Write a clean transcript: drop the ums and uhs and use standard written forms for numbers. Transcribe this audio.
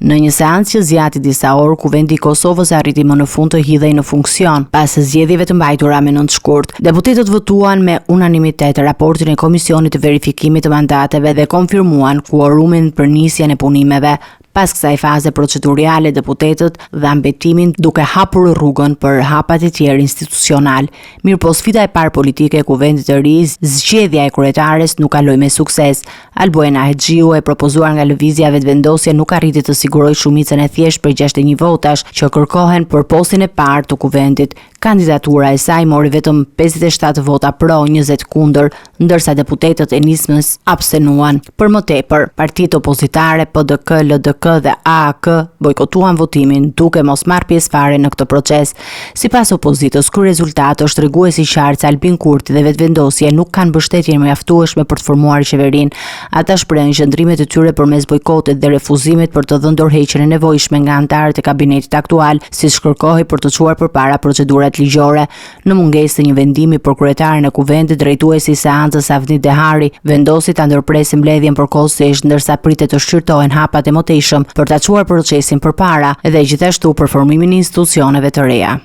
Në një seancë që zgjati disa orë, Kuvendi i Kosovës arriti më në fund të hidhej në funksion. Pas zgjedhjeve të mbajtura me 9 shkurt, deputetët votuan me unanimitet raportin e Komisionit të Verifikimit të Mandateve dhe konfirmuan kuorumin për nisjen e punimeve. Pas kësaj faze procedurale, deputetët dhan betimin duke hapur rrugën për hapat e tjerë institucional. Mirëpo sfida e parë politike e Kuvendit të ri, zgjedhja e kryetares, nuk kaloi me sukses. Albuena Hexhiu, e propozuar nga lëvizja vetëvendosje, nuk arriti të sigurojë shumicën e thjeshtë për 61 votash që kërkohen për postin e parë të Kuvendit. Kandidatura e saj mori vetëm 57 vota pro, 20 kundër, ndërsa deputetët e nismës abstenuan. Për më tepër, partitë opozitare PDK, LDK dhe AAK bojkotuan votimin duke mos marrë pjesë fare në këtë proces. Sipas opozitës, ky rezultat është treguesi i qartë se Albin Kurti dhe vetvendosja nuk kanë mbështetjen mjaftueshme për të formuar qeverinë. Ata shprehen qëndrimet e tyre përmes bojkotit dhe refuzimit për të dhënë dorëheqjen e nevojshme nga anëtarët e kabinetit aktual, siç kërkohej për të çuar përpara procedurat ligjore. Në mungesë të një vendimi për kryetaren e Kuvendit, drejtuesi i seancës Avnit Dehari vendosi ta ndërpresë mbledhjen përkohësisht, ndërsa pritet të shqyrtohen hapat e mëtejshëm për ta çuar procesin përpara dhe gjithashtu për formimin e institucioneve të reja.